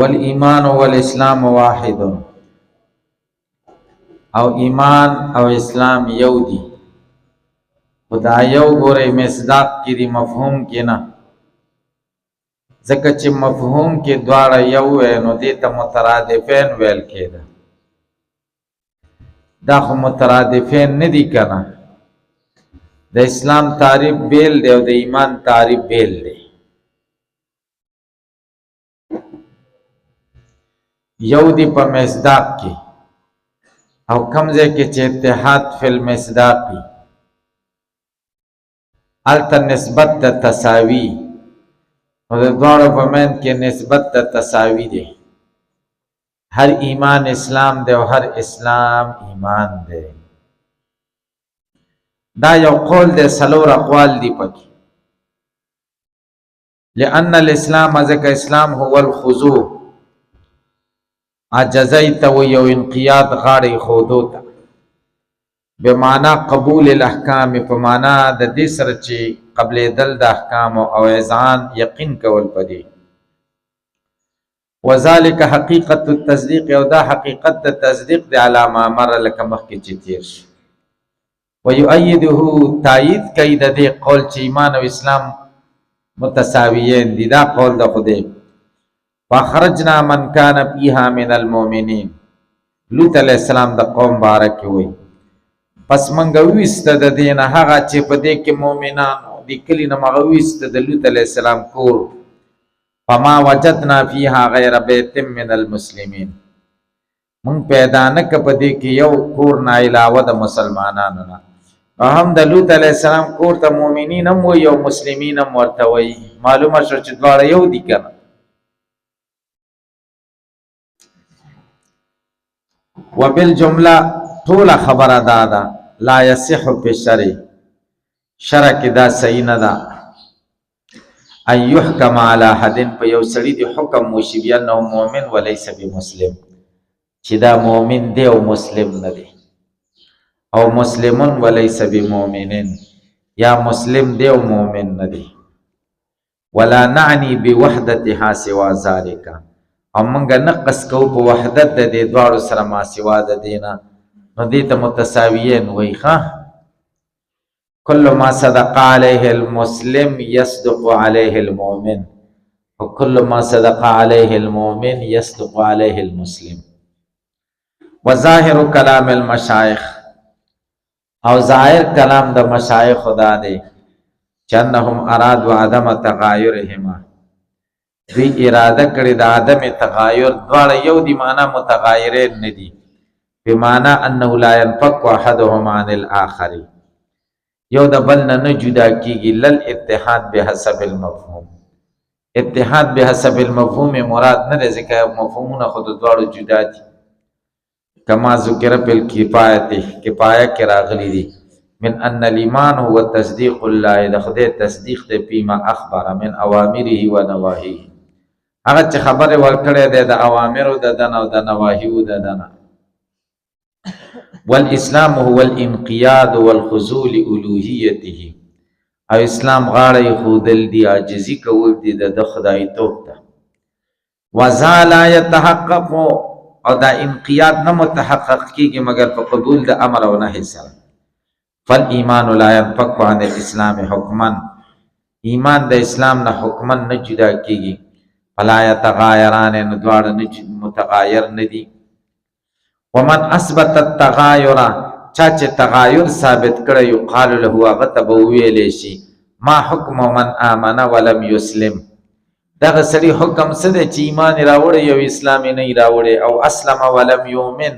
والایمان والاسلام واحد، او ایمان او اسلام یو دی. خدا یو ګورئ مصداق کې دی، مفهوم کې نه. ځکه چې مفهوم کې دواړه یو وی نو دې ته مترادفین ویل کېده. دا خو مترادفین نه دي کنه. د اسلام تعریف بیل دی او د ایمان تعریف بیل دی. یو دی په مصداق کې، او کم ځای کې چې اتحاد فی المصداق وي هلته نسبت د تساوي، نو د دواړو په منځ کې نسبت د تساوي دی. هر ایمان اسلام دی او هر اسلام ایمان دی. دا یو قول دی، څلور اقوال دی پکې. لأن الاسلام ځکه اسلام هو الخضوع، عجزی ته وی او انقیاد غاړې ښودو ته، بمعنی قبول الاحکام، په معنا د دې سره چې قبلېدل د احکام او اذعان یقین کول پدې. وذلک حقیقت التصدیق، او دا حقیقت د تصدیق د علامه امر لکه مخکې چې تیر شو. ویؤیده، تایید کوي د دې قول چې ایمان او اسلام متساویین دي. دا قول د خدای. فاخرجنا من کان فیها من المؤمنین، لوط علیہ السلام د قوم بارک وی، پس منګه ویسته د دین هغه چې په دې کې مؤمنانو د کلی نه مغه ویسته د لوط علیہ السلام کور. فما وجدنا فیها غیر بیت من المسلمین، مونږ پیدا نه ک په دې کې یو کور نه علاوه د مسلمانانو نه. هم د لوط علیہ السلام کور ته مؤمنین هم وی او مسلمین هم ورته وی. معلومه شو چې دواړه یو دي کنه. وبالجمله ټول خبره دادا لا يصح في الشرع، شرع کې دا صحیح نه ده ان يحكم على حد، په یو سړي دی حکم وشي بیا نو مؤمن وليس بمسلم، چې دا مؤمن دی او مسلم نه دی، او مسلمون وليس بمؤمنين، یا مسلم دی او مؤمن نه دی. ولا نعني بوحدتها سوى ذلك، او منګه نقص کو په وحدت د دې دواړو سره ما سوا د دینه، نو دې ته متساویین وایي. ښه، کل ما صدق علیه المسلم یصدق علیه المؤمن، وکل ما صدق علیه المؤمن یصدق علیه المسلم. وظاهر کلام المشایخ، او ظاهر کلام د مشایخ خدا دی چې انهم ارادوا عدم تغایرهما، دوی اراده کړی د عدم تغایر. دواړه یو دی، معنا متغایرین نه دي، بمعنی انه لا ينفك احدهما عن الاخر، یو د بل نه جدا کیږي. لل اتحاد بحسب المفهوم، اتحاد بحسب المفهوم مراد نه دی، ځکه مفهومونه خود دواړو جدا دي. کما ذکر بالکفایه، کفایه کې راغلی دي من ان الايمان هو تصديق الله، د خدای تصدیق دی پیما اخبر من اوامره و نواهیه، هغه چې خبره ورکړې ده د اوامرو د دنه او د نواهیو د دنه. والاسلام هو الانقياد والخضوع لالوهیته، او اسلام غاړه خودل دی، عاجزی کول دی د خدای توب ته. وذا لا يتحقق، او دا انقیاد نه متحقق کیږي مگر په قبول د امر او نهی سره. فالایمان لا ينفك عن الاسلام حکما، ایمان د اسلام نه حکما نه جدا کیږي. فلا يتغايران، نو دواړه نه متغایر نه دي. ومن اثبت التغایر، چا چې تغایر ثابت کړی یقال له هغه ته به ویلی شي ما حکم من آمن ولم یسلم، دغه سړي حکم څه دی چې ایمان راوړی او اسلام نه راوړی، او اسلم ولم یؤمن،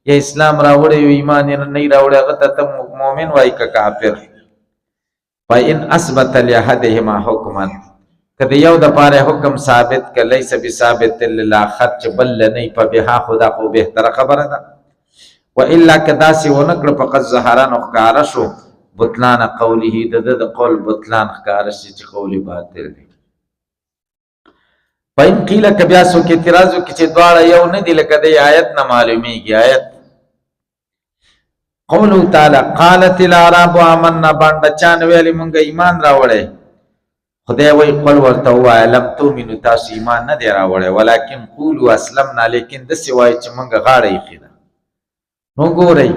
یا اسلام راوړی او ایمان نه راوړی، هغه ته مؤمن وایي که کافر. فإن اثبت لأحدهما حکما، کله یو د پاره حکم ثابت ک لیس بثابت للآخر، چې بل نه په بها خدا خو بهتره خبره ده. و الا کدا سی ونکړه فقط ظهران اخکار شو بطلان قوله، د قول بطلان اخکار شي چې قول باطل دی. پاین قیل کبیا سو کې اعتراضو کې چې دواړه یو نه دي، لکه د آیت نه معلومیږي. آیت قوله تعالی قالت الاعراب آمنا، باندې چان ویلې مونږ ایمان راوړې، خدای وی قل ورته ووایه لم تؤمنو تاسو ایمان نه دی راوړی ولکن قولو اسلمنا لیکن داسې وایي چې موږ غاړه ایښې ده. نو ګورئ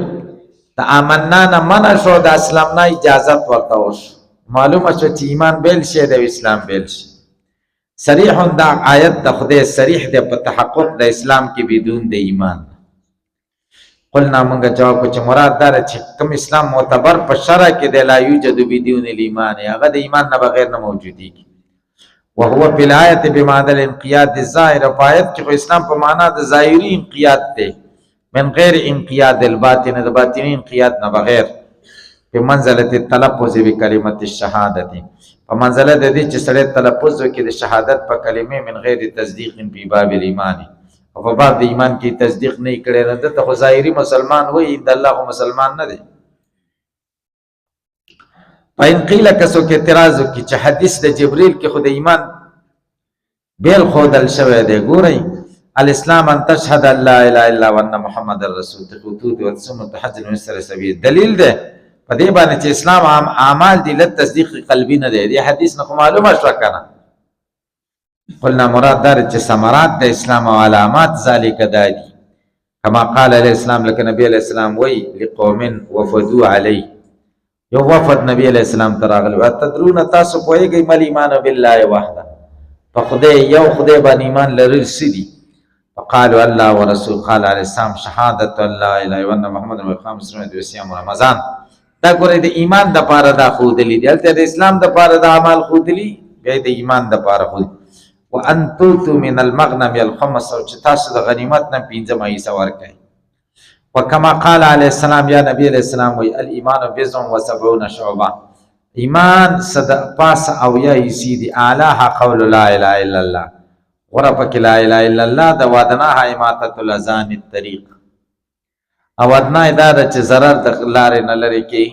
د آمنا نه منع شو د اسلمنا اجازت ورته وشو. معلومه شو چې ایمان بیل شي د اسلام بیل شي. صریح دا آیت د خدای صریح دی په تحقق د اسلام کې بدون د ایمان. قلنا منگا جواب کو چه مراد داره چه کم اسلام معتبر پر شرع که ده لا یوجد بدون الایمان اغا ده ایمان نا بغیر نا موجودی کی وهو فی الآیت بمعنی الانقیاد ده ظاہر فایت که خو اسلام پر معنی ده ظاہری انقیاد ده من غیر انقیاد الباطن ده باطنی انقیاد نا بغیر پی منزلت تلپوز بکلمت الشهادتی پا منزلت ده چه سڑے تلپوز وکی ده شهادت پا کلمه من غیر تصدیق پی باب الایمانی او په باب د ایمان کې تصدیق نه کړي نه ته خو ظاهري مسلمان وای د الله خو مسلمان نه دی. پاین قیل کسو کې اعتراض وکړي چې حدیث د جبرئیل کې خو د ایمان بیل خودل شوی دی. ګورئ الاسلام ان تشهد ان لا اله الا الله وان محمد رسول تقوت وتصوم تحج المسر سبیل دلیل ده په دې باندې چې اسلام اعمال دي ل تصدیق قلبی نه دی. دې حدیث نه معلومه شو کنه. قلنا مراد دار چې ثمرات د اسلام او علامات ذالک دادي کما قال علیہ السلام لکه نبی علیہ السلام وی لقوم وفدوا علی یو وفد نبی علیہ السلام تراغل و تدرون تاسو پوهیږئ مل ایمان بالله وحده په خدای یو خدای باندې ایمان لرل سدي. فقالوا الله ورسول قال علیہ السلام شهادت الله الا اله الا محمد واقام الصلاه وصيام رمضان. دا ګورئ د ایمان د پاره دا خودلی دی د اسلام د پاره د اعمال خودلی بیا د ایمان د پاره خود وان تؤتوا من المغنم الخمس او چې تاسو د غنیمت نه پنځم حصہ ورکړئ. وکما قال علیہ السلام یا نبی علیہ السلام وی الایمان بضع و70 شعبہ ایمان صد پاس او یا حصی دی اعلیها قول لا اله الا الله غرفک لا اله الا الله د وادناها اماتۃ الاذان الطریق او ادنا اداره چې zarar د لارې نه لري کې.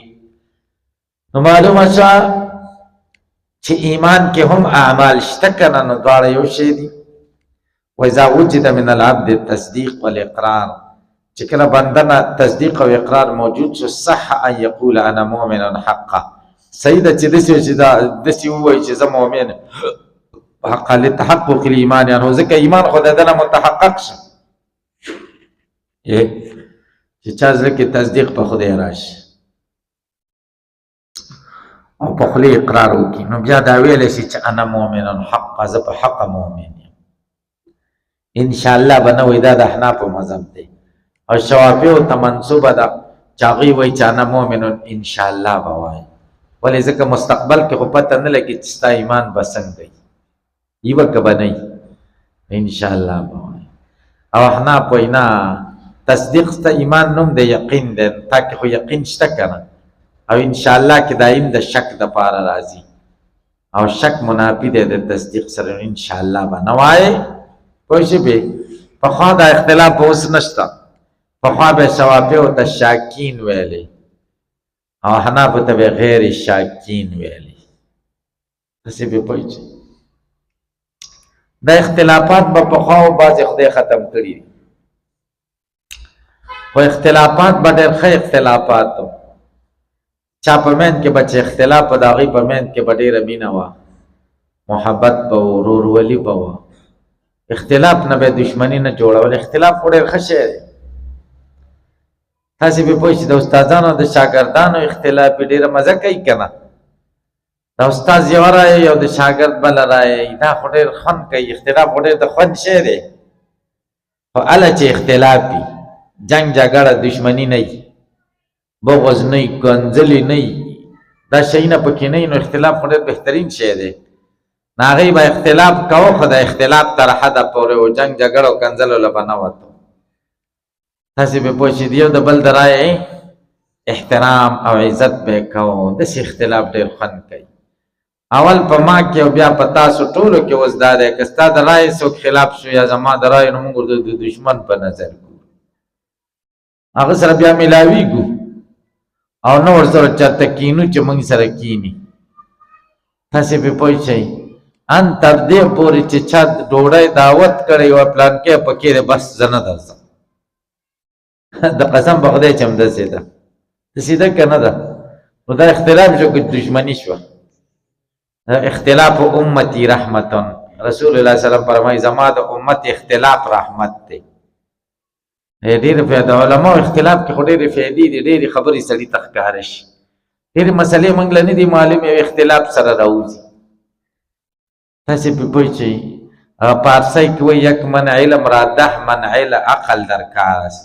نو معلومه شوه چې ایمان کې هم اعمال شته کنه نو دواړه یو شی دي. و اذا وجد من العبد التصديق والاقرار چې کله بندنه تصدیق او اقرار موجود شو صح ان يقول انا مؤمن حقا صحیح ده چې دسی ووایي چې زه مؤمن حقا لتحقق الايمان یعنی ځکه ایمان خو دنه متحقق شه چې چا زړه کې تصدیق په خدای راشي او په خلی اقرار وکړي نو بیا دا ویلی شي چې انا مؤمن حقا زه په حقه مؤمن یم. انشاءالله به نه وایي دا د احنافو مذهب دی او شوافیو ته منسوبه ده چې هغوی وایي چې انا مؤمن انشاءالله به وایي ولې ځکه مستقبل کې خو پته نه لګي چې ستا ایمان به څنګه وي یي به که به نه وي انشاءالله به وایي. او احناف وایي نه تصدیق ستا ایمان نوم د یقین دی تا کې خو یقین شته که نه او انشاءالله کې دایم د شک د پاره راځي او شک منافی دی د تصدیق سره انشاءالله به نه وایي. پوه شوې پخوا دا اختلاف اوس نشته. پخوا به شوافیو ته شاکین ویلې او حنافو ته به غیر شاکین ویلې. داسې به پوه شئ دا اختلافات به پخوا بعضې خدای ختم کړي دي خو اختلافات به ډېر ښه اختلافات و. چا په منځ کې به چې اختلاف په د هغوی په منځ کې به ډېره مینه وه محبت به و ورورولي به وه. اختلاف نه به دشمني نه جوړول. اختلاف خو ډېر ښه شی دی. تاسې به پوه شئ د استادانو د شاګردانو اختلاف یې ډېره مزه کوي که نه. د استاد یوه رایه او د شاګرد بله رایه دا خو ډېر خوند کوي. اختلاف خو ډېر د خوند شی دی خو هله چې اختلاف وي جنګ جګړه دشمني نه وي بغض نه وي کنځلې نه وي دا شیونه پکې نه وي نو اختلاف خو ډېر بهترین شی دی. نو هغوی به اختلاف کوه خو د اختلاف تر حده پورې و جنګ جګړه او کنځلو له به نه وتو. تاسې به پوه شئ د یو د بل د رایې احترام او عزت به یې کوو. داسې اختلاف ډېر خوند کوي. اول په ما کې او بیا په تاسو ټولو کې اوس دا دی که ستا د رایې څوک خلاف شو یا زما د رایې نو موږ د دشمن په نظر ګورو هغه سره بیا میلاویږو او نه ورسره چاته کینو چې موږ سره کیني. تاسې به پوه شئ ان تر دې پورې چې چا ډوډۍ دعوت کړی وه پلانکې پکې دی بس زه نه درځم. د قسم په خدای چې همداسې ده داسې ده که نه ده نو دا اختلاف شو که دشمني شوه اختلاف امتی رحمتن، رسول الله صلی الله علیه وسلم فرمایي زما د امت اختلاف رحمت دی. ډېر فائدہ علماء اختلاف کې ډېر فائدې دي، ډېر خبرې سړي تخکار شي، ډېر مسلې موږ له نه دي معلومې، اختلاف سره راوځي. تاسې په پوه شئ پارسی کې وایي یک من علم را 10 من عقل درکار است،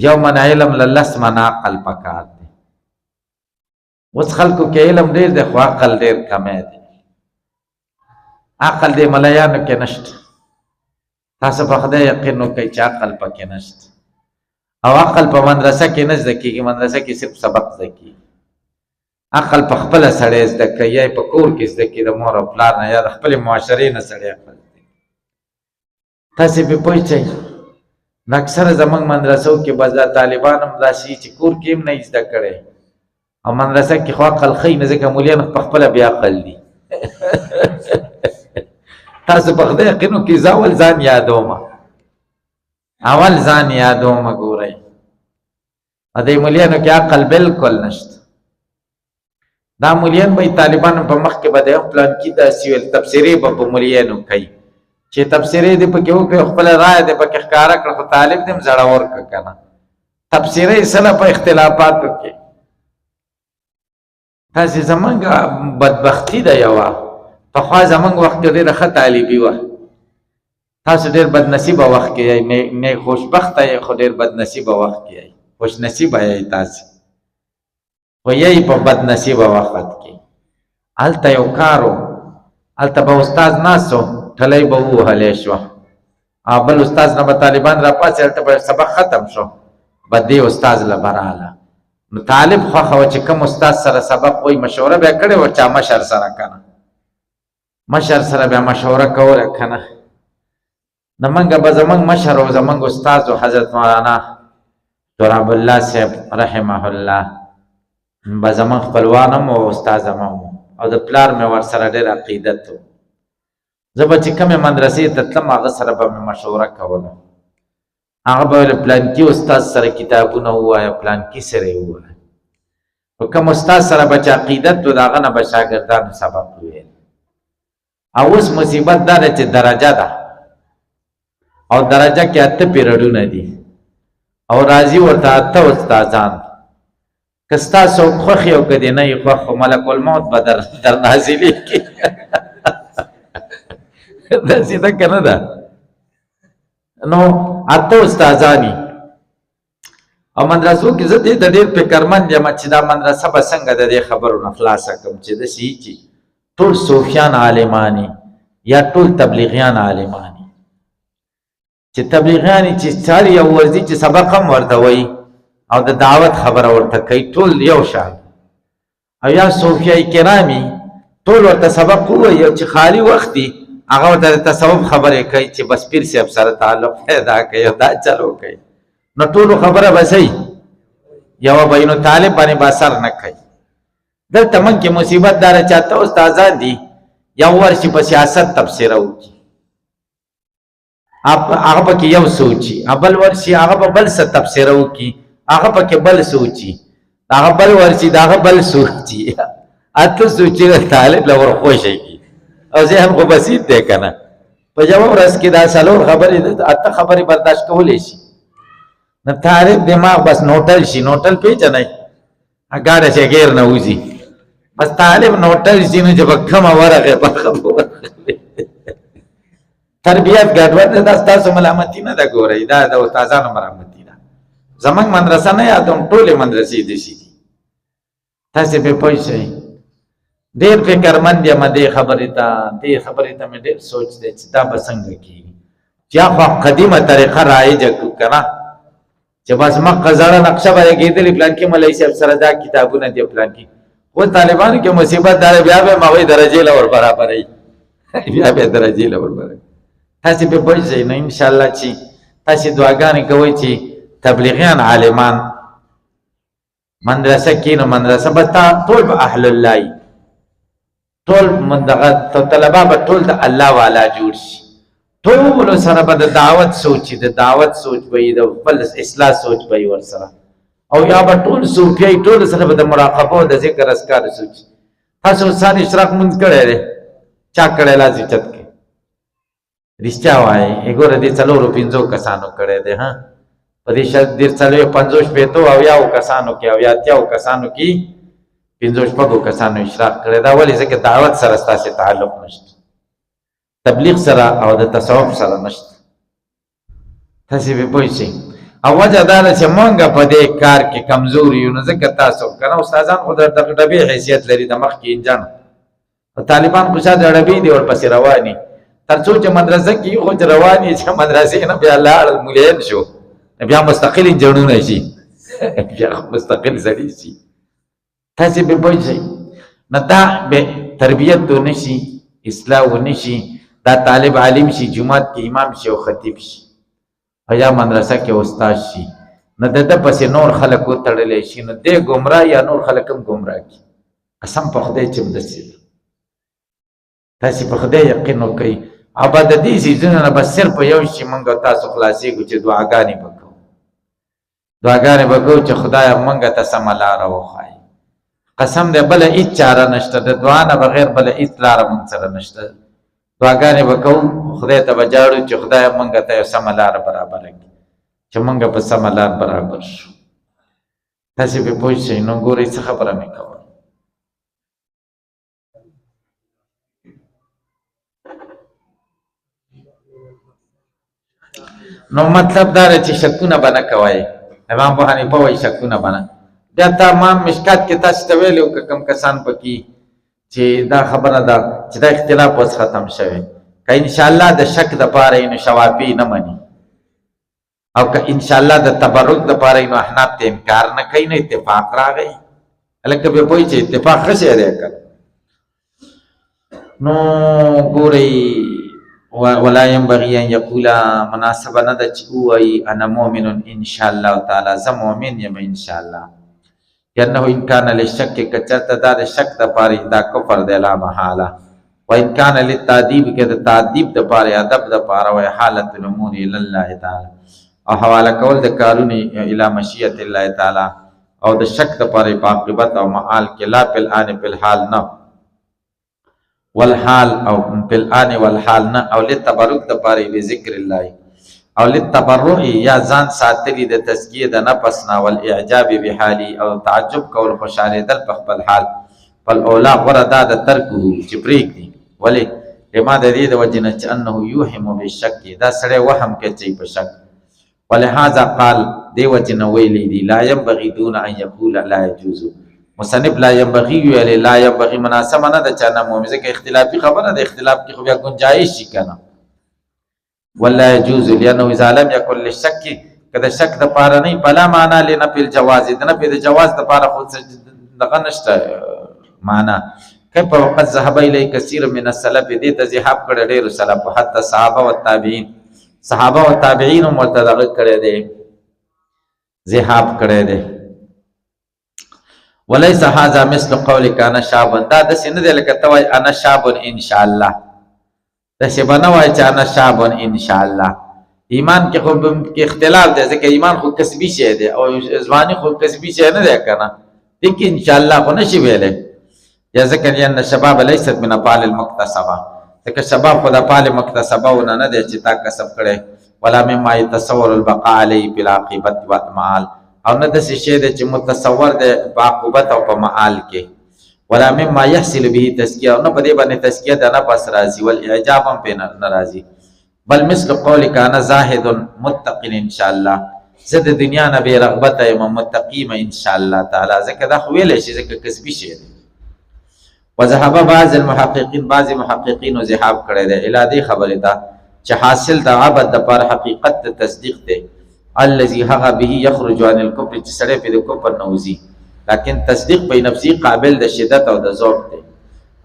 یو من علم له 10 من عقل پکار دی. اوس خلکو کې علم ډېر دی خو عقل ډېر کمی دی. عقل دی ملایانو کې نشته، تاسو په خدای یقین وکړئ چې عقل پکې نشته. او عقل په مدرسه کې نه زده کېږي، مدرسه کې صرف سبق زده کېږي. عقل په خپله سړی زده کوي، یا په کور کې زده کوي د مور او پلار نه، یا د خپلې معاشرې نه سړی عقل زده کوي. تاسې پرې پوه شئ د اکثره زموږ مدرسو کې بس دا طالبان هم داسې چې کور کې هم نه زده کړی او مدرسه کې خو عقل ښایي نه، ځکه مولیان په خپله بې عقل دي. تاسو په خدای یقین وکړئ زه اول ځان یادومه، اول ځان یادومه. ګورئ دې مولیانو کې عقل بالکل نشته. دا مولیان به طالبانو په مخ کې به د پلان کې داسې ویل تبصرې به په مولیانو کوي چې تبصرې دې پکې وکړي، خپله رایه دې پکې ښکاره کړه، خو طالب دې هم زړور کړه که نه. تبصرې سله په اختلافاتو کې تاسې زمونږ بدبختي ده یوه، پخوا زمونږ وخت کې ډېره ښه طالبي وه. تاسو ډېر بدنصیبه وخت کې یئ، نه خوشبخته یئ خو ډېر بدنصیبه وخت کې یئ، خوش نصیبه یئ تاسې، خو یئ په بدنصیبه وخت کې. هلته یو کار و، هلته به استاد ناست و، ټلۍ به ووهلی شوه، بل استاذ نه به طالبان راپاڅي، هلته به سبق ختم شو به دې استاذ له به راغله. نو طالب خوښه وه چې کوم استاد سره سبق وایي مشوره به یې کړې وه چا مشر سره که نه، مشر سره بیا مشوره کوله که نه. زمونږ به زمونږ مشر او زمونږ استاد و حضرت مولانا تراب الله صاحب رحمه الله به زمونږ خپلوان هم او استاد هم او د پلار مې ورسره ډېر عقیدت و. زه به چې کومې مدرسې ته تلم هغه سره به مې مشوره کوله، هغه به ویل پلانکي استاد سره کتابونه ووایه، پلانکي سره یې ووایه. په کوم استاد سره به چې عقیدت و د هغه نه به شاګردانو سبق وویل. او اوس مصیبت دا ده چې درجه ده او درجه کې 8 پیریډونه دي او راځي ورته 8 استادان. که ستا څوک خوښ یې او که دې نه یې خوښ خو ملک الموت به در نازلېږي. داسې ده که نه ده؟ نو 8 استادانی او مدرسو کې زه دې ته ډېر فکرمند یم چې دا مدرسه به څنګه د دې خبرو نه خلاصه کړم چې داسې چې ټول صوفیان عالمانی یا ټول تبلیغیان عالمانی، چې تبلیغیان چې سړی یو ورځي چې سبق هم ورته وایي او د دعوت خبره ورته کوي ټول یو شان، او یا صوفیای کرامي ټول ورته سبق ووایي او چې خالی وخت دی هغه ورته د تصوف خبرې کوي چې بس پیر صاحب سره تعلق پیدا کوي او دا چلو کوي. نو ټولو خبره به صحیح یوه به نو طالب باندې به اثر نه کوي. دلته موږ کې مصیبت دا ده چې 8 استادان دي، یو ورشي په سیاست تبصره وکړي، هغه پکې یو سوچي، بل ورشي هغه په بل څه تبصره وکړي، هغه پکې بل سوچي، هغه بل ورشي د هغه بل سوچي، 8 سوچي طالب له ورخوښه کي او ذهن خو بسیط دی که نه. په یوه ورځ کې دا 4 خبرې 8 خبرې برداشت کولی شي. نو طالب دماغ بس نوټل شي، نوټل پېژنئ ګاډه چې غیر نه وځي، بس طالب نوټل شي نو چې به کومه ورغې برخه تربیت ګډوډ ده. دا ستاسو ملامتي نه ده، ګورئ دا د استادانو ملامتي ده. زموږ مدرسه نه یادوم، ټولې مدرسې داسې دي. تاسې پرې پوه شئ. ډېر فکرمند یم دې خبرې ته مې ډېر سوچ دی چې دا به څنګه کېږي، چې خو قدیمه طریقه رایجه کړو که نه، چې بس مخکې زړه نقشه به یې کېدلې پلانکي مولوي صاحب سره دا کتابونه دي پلانکي. خو طالبانو کې مصیبت دا بیا به هم هغوی درجې له ور برابروي، بیا به یې درجې له ور برابروي. تاسې پرې پوه شئ. نو انشاءالله چې تاسې دعاګانې کوئ چې تبلیغیان عالمان مدرسه کې، نو مدرسه به ټول به اهل الله وي، ټول طلبه به ټول د الله والا جوړ شي، ټولو سره به د دعوت سوچي، د دعوت سوچ به وي، د بل اصلاح سوچ به وي ورسره، او یا به ټول صوفیای ټول سره به د مراقبه او د ذکر اذکار سوچي. تاسو سار اشراق مونږ کړی دی چا کړی لاس اوچت کړي رښتیا وایي ګوره دې څلورو پنځو کسانو کړی دی ها په دې څلوېښت پنځوس شپېتو اویاو کسانو کې اویا اتیاو کسانو کې پنځو شپږو کسانو اشراق کړی دا ولې ځکه دعوت سره ستاسې تعلق نشته تبلیغ سره او د تصوف سره نشته تاسې پرې پوه شئ او وجه دا ده چې مونږ په دې کار کې کمزور یو نو ځکه تاسو که نه استادان خو د ډبې حیثیت لري د مخکې انجن طالبان خو شاید ډبې دي ورپسې رواني تر څو چې مدرسه کې خو چې رواني چې مدرسې نه بیا لاړل ملین شو بیا مستقل انجنونه شي بیا مستقل سړي شي تاسې پرې پوه شئ نو دا به تربیت ونه شي اصلاح ونه شي دا طالب عالم شي جومات کې امام شي او خطیب شي او یا مدرسه کې استاد شي نو د ده پسې نور خلک وتړلی شي نو دی ګمراه یا نور خلک هم ګمراه کړي قسم په خدای چې همداسې ده تاسې په خدای یقین وکړئ او به د دې څیزونو نه به صرف یو شي موږ او تاسو خلاصېږو چې دعاګانې به کوو دعاګانې به کوو چې خدایه موږ ته سمه لاره وښایي قسم دی بله هېڅ چاره نشته د دعا نه بغیر بله هېڅ لاره موږ سره نشته دعاګانې به کوو خدای ته به جاړو چې خدایه موږ ته یو سمه لاره برابره کړي چې موږ په سمه لار برابر شو تاسې پرې پوه شئ نو ګورئ څه خبره مې کوله نو مطلب دا دی چې شکونه به نه کوئ امام ابو حنیفه وایي شکونه به نه بیا تا ما مشکات کې تاسو ته ویلي وو که کوم کسان پکې چې دا خبره ده چې دا اختلاف اوس ختم شوی که انشاءالله د شک دپاره یې نو شوافي نه مني او که انشاءالله د تبرک دپاره یې نو احناف ته انکار نه کوي نو اتفاق راغی هلکه بیا پوهېږي چې اتفاق ښه شی دی که نو ګورئ ولا ينبغي ان يقول مناسبه نه ده چې ووایي انا مؤمن ان شاء الله تعالی زه مؤمن یم ان شاء الله لأنه إن كان للشك كچرت دا د شک د پاره دا کفر دی لا محاله وإن كان للتعذيب کې د تعذيب د پاره ادب د پاره وای حالت الامور الى الله تعالی او حواله کول د کارونه الى مشیت الله تعالی او د شک د پاره په عاقبت او معال کې لا په الان په الحال نه والحال او په الان والحال نه او لتبرک د پاره به ذکر الله او للتبرع یا ځان ساتلی د تزکیه د نفس نه والاعجاب بحالي او تعجب کول خوشاله دل په خپل حال بل اولا غره دا د ترکو چې پریږدي ولې لما د دې د وجه نه چې انه یوهم بالشک دا سړی وهم کې چې په شک ولهذا قال دی وجه نه ویلی دی لا ينبغي دون ان يقول لا يجوز مصنف لا ينبغي ویلی لا ينبغي مناسبه نه د چا نه مومزه کې اختلافي خبره د اختلاف کې خو بیا گنجائش شي کنه ولا يجوز لانه اذا لم يكن للشك کده شک د پاره نه بلا معنا لنه په الجواز د نه په جواز د پاره خو دغه نشته معنا کله وقت ذهب الی کثیر من السلف دې ته ذهاب کړه ډېر سلف حتی صحابه او تابعین صحابه او تابعین مرتدغ کړه دې ذهاب کړه دې وليس هذا مثل قولك انا شاب دا د سینه د لکه توای انا شاب ان شاء الله دسې به نه وایي چې انا شاب ان شاء الله ایمان کې خو کې اختلاف دی ځکه ایمان خو کسبي شی دی او ځواني خو کسبي شی نه دی که نه دې کې انشاءالله خو نه شي ویلی یا ځکه لأن الشباب لیست من افعال المکتسبه ځکه شباب خو د افعال مکتسبهونه نه دی چې تا کسب کړی ولا مما يتصور البقاء علیه في العاقبة والمعال او نه داسې شی دی چې متصور دی په عاقبت او په معال کې ولا مما يحصل به تزکیه او نه په دې باندې تزکیه د نفس راځي والاعجاب هم پې نه راځي بل مثل قولك انا زاهد متقن ان شاء الله زه د دنیا نه بې رغبته یم متقیم ان شاء الله تعالی ځکه دا خو ویلی شي ځکه کسبي شی دی وذهب بعض المحققین بعضې محققینو ذهاب کړی دی الی دې خبرې ته چې حاصل د عبد دپاره حقیقت د تصدیق دی الذي هغه به یخرج عن الکفر چې سړی پې د کفر نه وځي لیکن تصدیق په نفسي قابل د شدت او د ذوق دی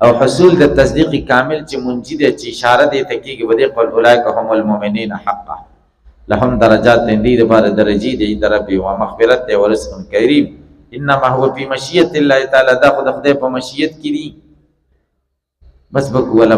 او حصول د تصدیق کامل چې منجي دی چې اشاره دی ته کېږي په دې قول اولئک هم المؤمنین حقا لهم درجات دې دپاره درجې دی د رب و مغفرت دی و رزق کریم انما هو فی مشیت الله تعالی دا خو د خدای په مشیت کې دي بس بکو